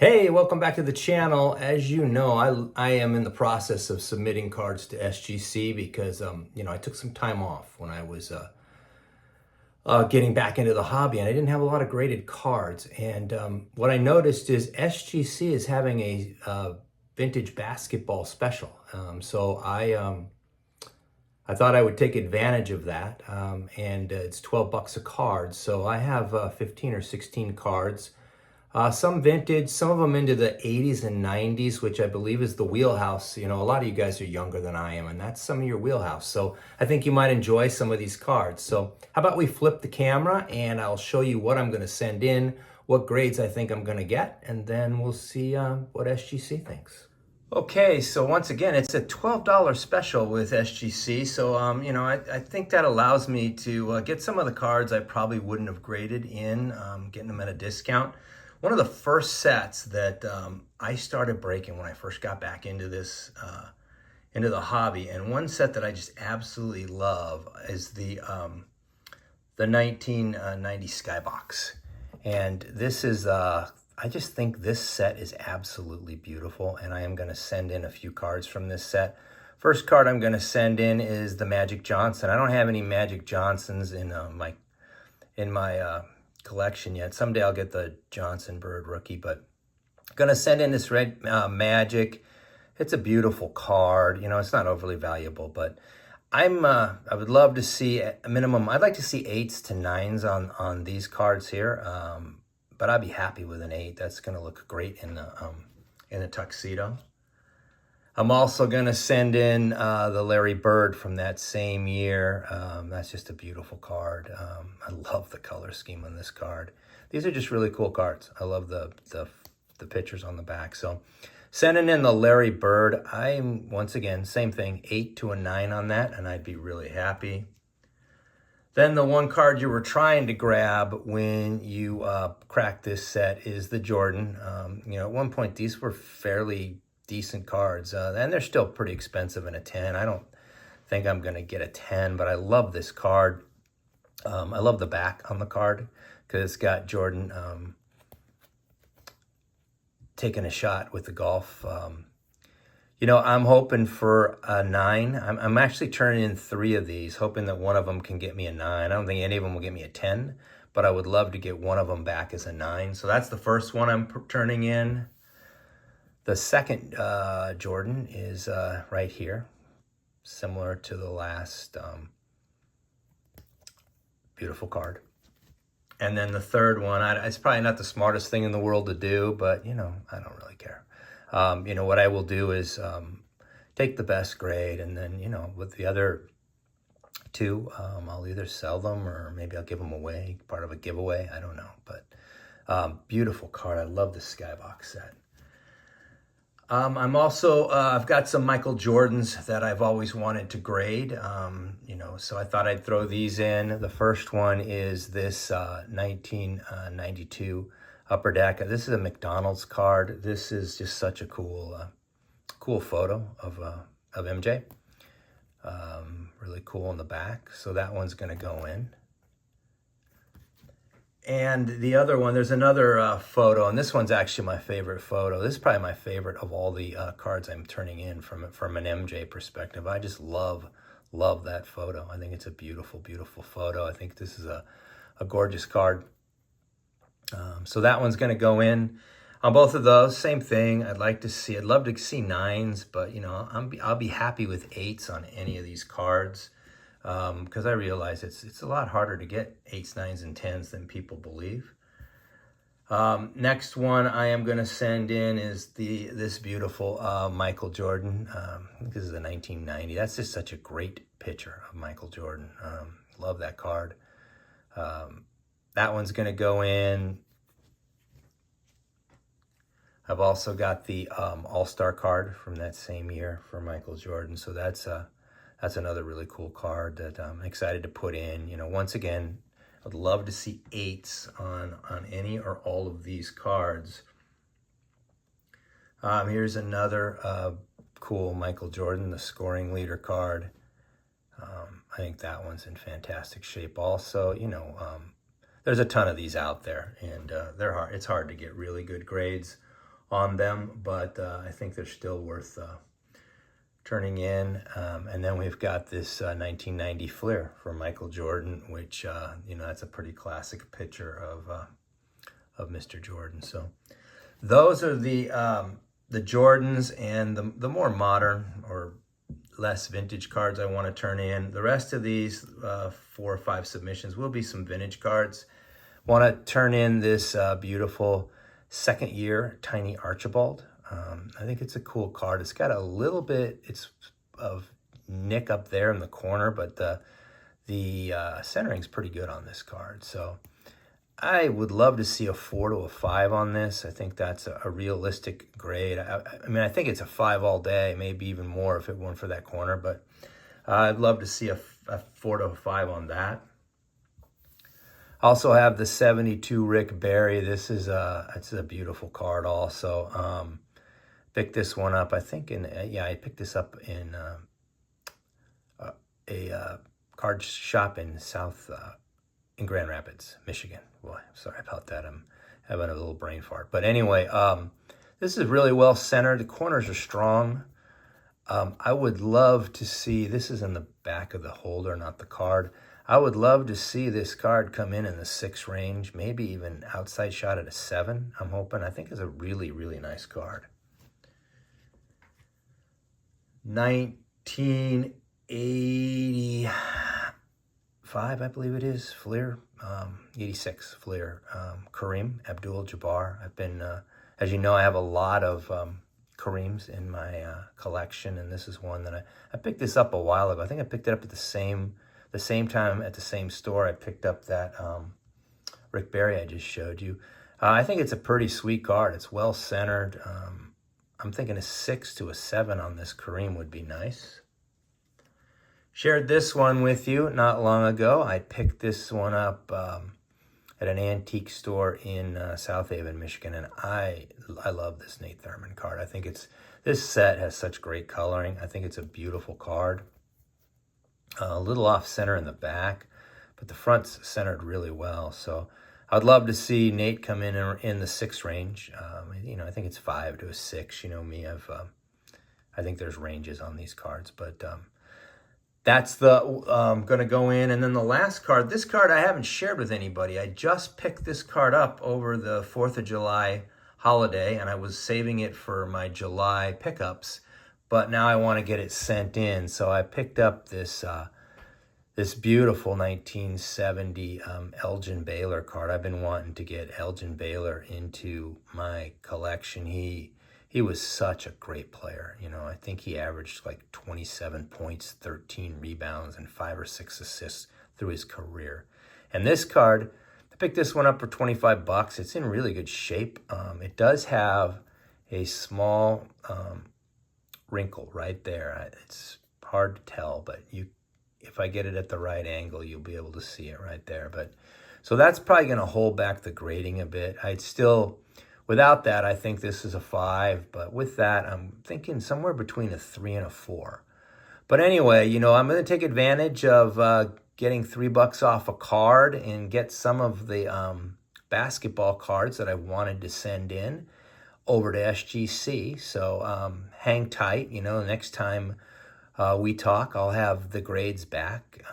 Hey, welcome back to the channel. As you know, I am in the process of submitting cards to SGC because I took some time off when I was getting back into the hobby, and I didn't have a lot of graded cards. And what I noticed is SGC is having a vintage basketball special. I thought I would take advantage of that, and it's 12 bucks a card. So I have 15 or 16 cards. Some vintage, some of them into the 80s and 90s, which I believe is the wheelhouse. You know, a lot of you guys are younger than I am, and that's some of your wheelhouse. So I think you might enjoy some of these cards. So how about we flip the camera and I'll show you what I'm going to send in, what grades I think I'm going to get, and then we'll see what SGC thinks. Okay, so once again, it's a $12 special with SGC. So, I think that allows me to get some of the cards I probably wouldn't have graded in, getting them at a discount. One of the first sets that I started breaking when I first got back into this, into the hobby, and one set that I just absolutely love is the 1990 Skybox. And this is, I just think this set is absolutely beautiful, and I am going to send in a few cards from this set. First card I'm going to send in is the Magic Johnson. I don't have any Magic Johnsons in my collection yet. Someday I'll get the Johnson Bird rookie, but I'm going to send in this red Magic. It's a beautiful card. You know, it's not overly valuable, but I would love to see a minimum. I'd like to see 8s to 9s on these cards here. But I'd be happy with an 8. That's going to look great in the tuxedo. I'm also going to send in the Larry Bird from that same year. That's just a beautiful card. I love the color scheme on this card. These are just really cool cards. I love the pictures on the back. So sending in the Larry Bird, I'm, once again, same thing, 8 to a 9 on that, and I'd be really happy. Then the one card you were trying to grab when you cracked this set is the Jordan. At one point, these were fairly decent cards, and they're still pretty expensive in a 10. I don't think I'm going to get a 10, but I love this card. I love the back on the card because it's got Jordan taking a shot with the golf. I'm hoping for a 9. I'm actually turning in 3 of these, hoping that one of them can get me a 9. I don't think any of them will get me a 10, but I would love to get one of them back as a 9. So that's the first one I'm turning in. The second Jordan is right here, similar to the last beautiful card. And then the third one, it's probably not the smartest thing in the world to do, but, I don't really care. What I will do is take the best grade, and then, with the other 2, I'll either sell them or maybe I'll give them away, part of a giveaway. I don't know, but beautiful card. I love the Skybox set. I'm also, I've got some Michael Jordans that I've always wanted to grade, so I thought I'd throw these in. The first one is this 1992 Upper Deck. This is a McDonald's card. This is just such a cool photo of MJ. Really cool in the back. So that one's going to go in. And the other one, there's another photo, and this one's actually my favorite photo. This is probably my favorite of all the cards I'm turning in from an MJ perspective. I just love that photo. I think it's a beautiful, beautiful photo. I think this is a gorgeous card. So that one's going to go in. On both of those, same thing. I'd love to see 9s, but I'll be happy with 8s on any of these cards. Because I realize it's a lot harder to get 8s, 9s, and 10s than people believe. Next one I am going to send in is this beautiful Michael Jordan. I think this is a 1990. That's just such a great picture of Michael Jordan. Love that card. That one's going to go in. I've also got the All-Star card from that same year for Michael Jordan. So that's another really cool card that I'm excited to put in. Once again, I'd love to see 8s on any or all of these cards. Here's another cool Michael Jordan, the scoring leader card. I think that one's in fantastic shape also. There's a ton of these out there, and they're hard. It's hard to get really good grades on them, but I think they're still worth turning in. And then we've got this 1990 Fleer from Michael Jordan, which, you know, that's a pretty classic picture of Mr. Jordan. So those are the Jordans and the more modern or less vintage cards I want to turn in. The rest of these 4 or 5 submissions will be some vintage cards. Want to turn in this beautiful second year Tiny Archibald. I think it's a cool card. It's got a little bit of nick up there in the corner, but the centering's pretty good on this card. So I would love to see a 4 to a 5 on this. I think that's a realistic grade. I mean, I think it's a 5 all day, maybe even more if it weren't for that corner, but I'd love to see a 4 to a 5 on that. Also have the 72 Rick Barry. This is it's a beautiful card also. Picked this one up, I think I picked this up in a card shop in in Grand Rapids, Michigan. Boy, sorry about that. I'm having a little brain fart. But anyway, this is really well centered. The corners are strong. I would love to see, this is in the back of the holder, not the card. I would love to see this card come in the 6 range, maybe even outside shot at a 7, I'm hoping. I think it's a really, really nice card. 1985, I believe it is, Fleer. 86 Fleer. Kareem Abdul-Jabbar. I've been, as you know, I have a lot of Kareems in my collection, and this is one that I picked this up a while ago. I think I picked it up at the same time at the same store I picked up that Rick Barry I just showed you. I think it's a pretty sweet card. It's well centered. I'm thinking a 6 to a 7 on this Kareem would be nice. Shared this one with you not long ago. I picked this one up at an antique store in South Haven, Michigan, and I love this Nate Thurmond card. I think this set has such great coloring. I think it's a beautiful card. A little off center in the back, but the front's centered really well. So I'd love to see Nate come in the 6 range. You know, I think it's 5 to a 6. You know me, I think there's ranges on these cards, but that's going to go in. And then the last card, this card I haven't shared with anybody. I just picked this card up over the 4th of July holiday, and I was saving it for my July pickups. But now I want to get it sent in, so I picked up this this beautiful 1970 Elgin Baylor card. I've been wanting to get Elgin Baylor into my collection. He was such a great player. You know, I think he averaged like 27 points, 13 rebounds, and 5 or 6 assists through his career. And this card, I picked this one up for $25. It's in really good shape. It does have a small wrinkle right there. It's hard to tell, but if I get it at the right angle, you'll be able to see it right there. But so that's probably going to hold back the grading a bit. Without that, I think this is a 5, but with that, I'm thinking somewhere between a 3 and a 4. But anyway, you know, I'm going to take advantage of getting $3 off a card and get some of the basketball cards that I wanted to send in over to SGC. So hang tight. You know, next time we talk, I'll have the grades back.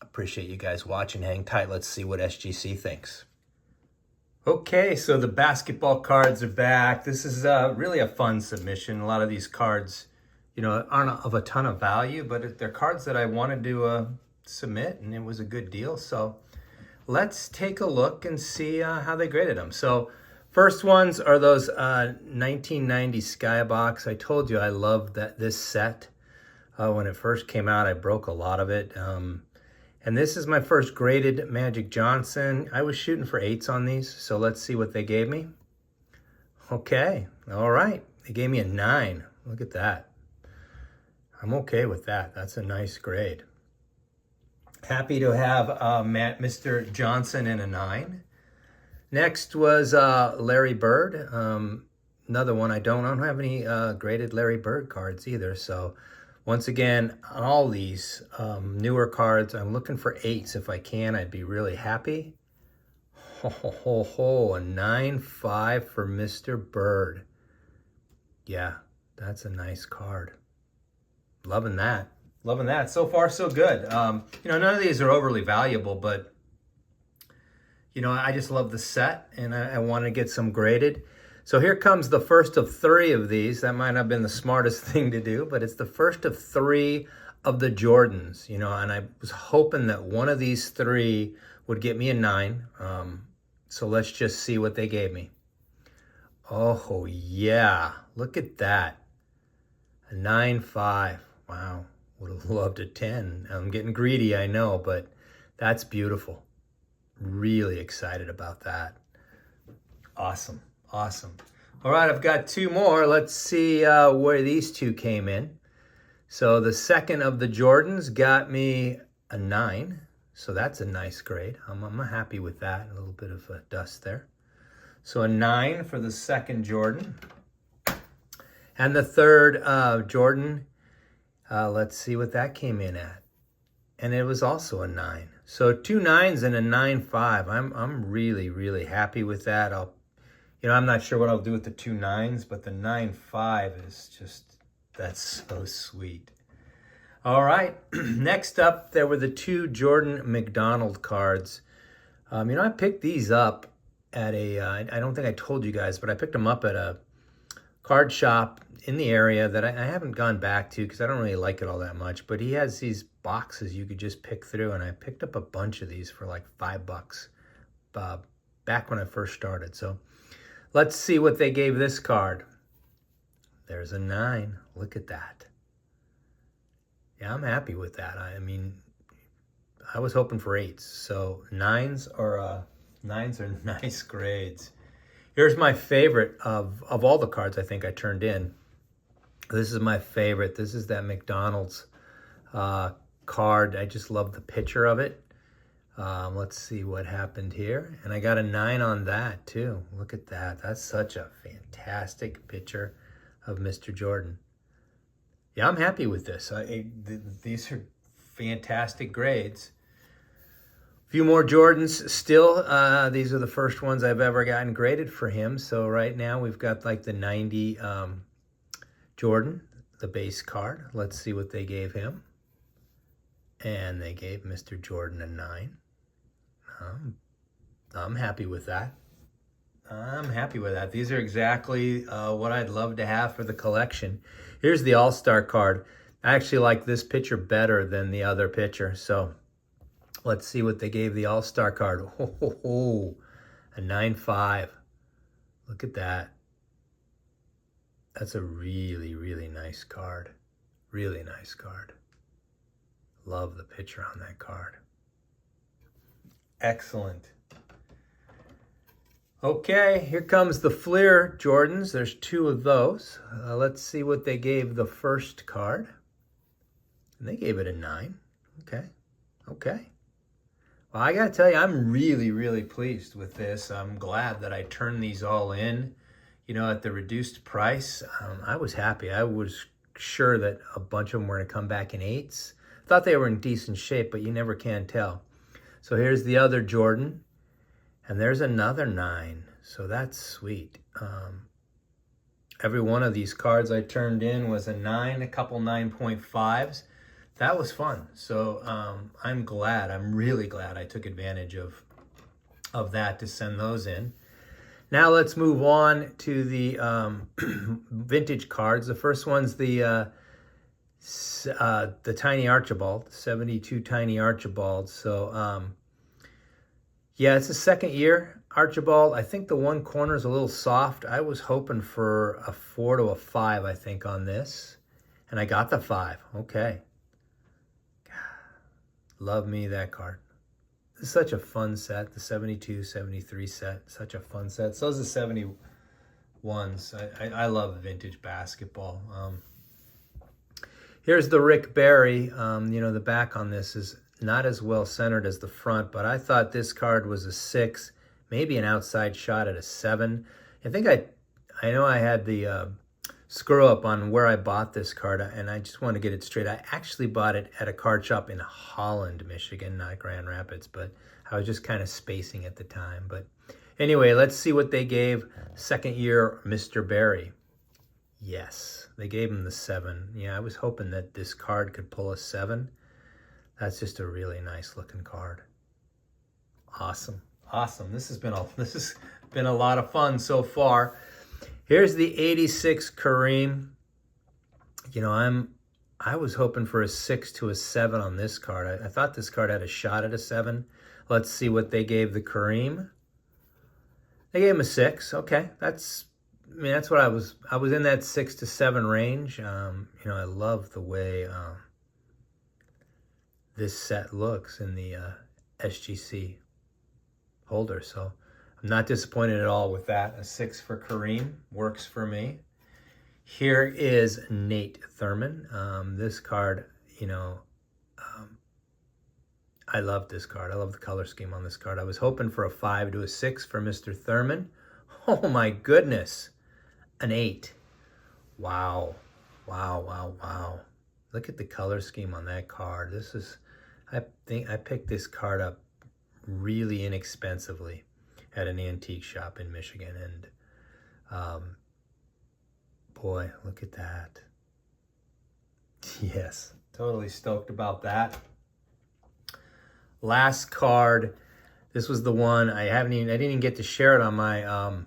Appreciate you guys watching. Hang tight. Let's see what SGC thinks. Okay, so the basketball cards are back. This is really a fun submission. A lot of these cards, you know, aren't of a ton of value, but they're cards that I wanted to submit, and it was a good deal. So let's take a look and see how they graded them. So first ones are those 1990 Skybox. I told you I loved this set. When it first came out, I broke a lot of it. And this is my first graded Magic Johnson. I was shooting for 8s on these, so let's see what they gave me. Okay, all right. They gave me a 9. Look at that. I'm okay with that. That's a nice grade. Happy to have Mr. Johnson in a 9. Next was Larry Bird. Another one. I don't have any graded Larry Bird cards either, so once again, on all these newer cards, I'm looking for 8s. If I can, I'd be really happy. A 9.5 for Mr. Bird. Yeah, that's a nice card. Loving that. Loving that. So far, so good. None of these are overly valuable, but, I just love the set, and I want to get some graded. So here comes the first of 3 of these. That might not have been the smartest thing to do, but it's the first of 3 of the Jordans, and I was hoping that one of these 3 would get me a 9. So let's just see what they gave me. Oh, yeah. Look at that. A 9.5. Wow. Would have loved a 10. I'm getting greedy, I know, but that's beautiful. Really excited about that. Awesome. Awesome. All right, I've got 2 more. Let's see where these 2 came in. So the second of the Jordans got me a 9. So that's a nice grade. I'm happy with that. A little bit of dust there. So a 9 for the second Jordan. And the third Jordan, let's see what that came in at. And it was also a 9. So 2 9s and a 9.5. I'm really, really happy with that. I'm not sure what I'll do with the 2 9s, but the 9.5 is just, that's so sweet. All right, next up, there were the 2 Jordan McDonald cards. I picked these up at I don't think I told you guys, but I picked them up at a card shop in the area that I haven't gone back to because I don't really like it all that much. But he has these boxes you could just pick through, and I picked up a bunch of these for like $5 back when I first started. So let's see what they gave this card. There's a 9. Look at that. Yeah, I'm happy with that. I mean, I was hoping for 8s. So 9s are nice grades. Here's my favorite of all the cards I think I turned in. This is my favorite. This is that McDonald's card. I just love the picture of it. Let's see what happened here. And I got a 9 on that too. Look at that. That's such a fantastic picture of Mr. Jordan. Yeah, I'm happy with this. These are fantastic grades. A few more Jordans still. These are the first ones I've ever gotten graded for him. So right now we've got like the 90 Jordan, the base card. Let's see what they gave him. And they gave Mr. Jordan a 9. I'm happy with that. I'm happy with that. These are exactly what I'd love to have for the collection. Here's the All-Star card. I actually like this picture better than the other picture. So let's see what they gave the All-Star card. A 9.5. Look at that. That's a really, really nice card. Really nice card. Love the picture on that card. Excellent. Okay, here comes the Fleer Jordans. There's 2 of those. Let's see what they gave the first card. And they gave it a 9. Okay. Well, I got to tell you, I'm really, really pleased with this. I'm glad that I turned these all in, at the reduced price. I was happy. I was sure that a bunch of them were going to come back in 8s. Thought they were in decent shape, but you never can tell. So here's the other Jordan. And there's another 9, so that's sweet. Every one of these cards I turned in was a 9, a couple 9.5s. That was fun. So I'm really glad I took advantage of that to send those in. Now let's move on to the vintage cards. The first one's the Tiny Archibald, 72 Tiny Archibald. So yeah, it's a second year Archibald. I think the one corner is a little soft. I was hoping for a 4 to a 5, I think, on this. And I got the 5. Okay. Love me that card. This is such a fun set. The 72, 73 set. Such a fun set. So is the 71s. I love vintage basketball. Here's the Rick Barry. The back on this is not as well centered as the front, but I thought this card was a 6, maybe an outside shot at a 7. I think I know I had the screw up on where I bought this card, and I just want to get it straight. I actually bought it at a card shop in Holland, Michigan, not Grand Rapids, but I was just kind of spacing at the time. But anyway, let's see what they gave second year Mr. Barry. Yes, they gave him the 7. Yeah, I was hoping that this card could pull a 7. That's just a really nice looking card. Awesome. Awesome. This has been a lot of fun so far. Here's the 86 Kareem. You know, I was hoping for a 6 to a 7 on this card. I thought this card had a shot at a 7. Let's see what they gave the Kareem. They gave him a 6. Okay, that's what I was in that 6 to 7 range. You know, I love the way this set looks in the SGC holder. So I'm not disappointed at all with that. A 6 for Kareem works for me. Here is Nate Thurman. This card, you know, I love this card. I love the color scheme on this card. I was hoping for a 5 to a 6 for Mr. Thurman. Oh my goodness. An 8. Wow. Wow, wow, wow. Look at the color scheme on that card. This is, I think I picked this card up really inexpensively at an antique shop in Michigan. And boy, look at that. Yes, totally stoked about that. Last card. This was the one I didn't even get to share it on my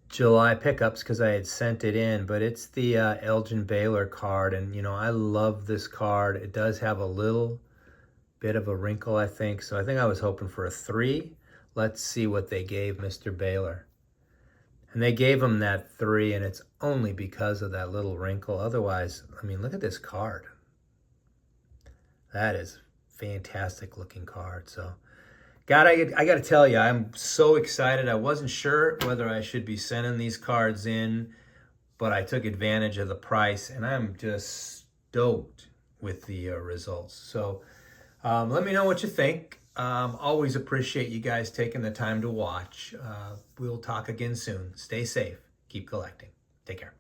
July pickups because I had sent it in, but it's the Elgin Baylor card. And, you know, I love this card. It does have a little bit of a wrinkle, I think. So I think I was hoping for a 3. Let's see what they gave Mr. Baylor. And they gave him that 3, and it's only because of that little wrinkle. Otherwise, I mean, look at this card. That is fantastic looking card. So, God, I got to tell you, I'm so excited. I wasn't sure whether I should be sending these cards in, but I took advantage of the price, and I'm just stoked with the results. So let me know what you think. Always appreciate you guys taking the time to watch. We'll talk again soon. Stay safe. Keep collecting. Take care.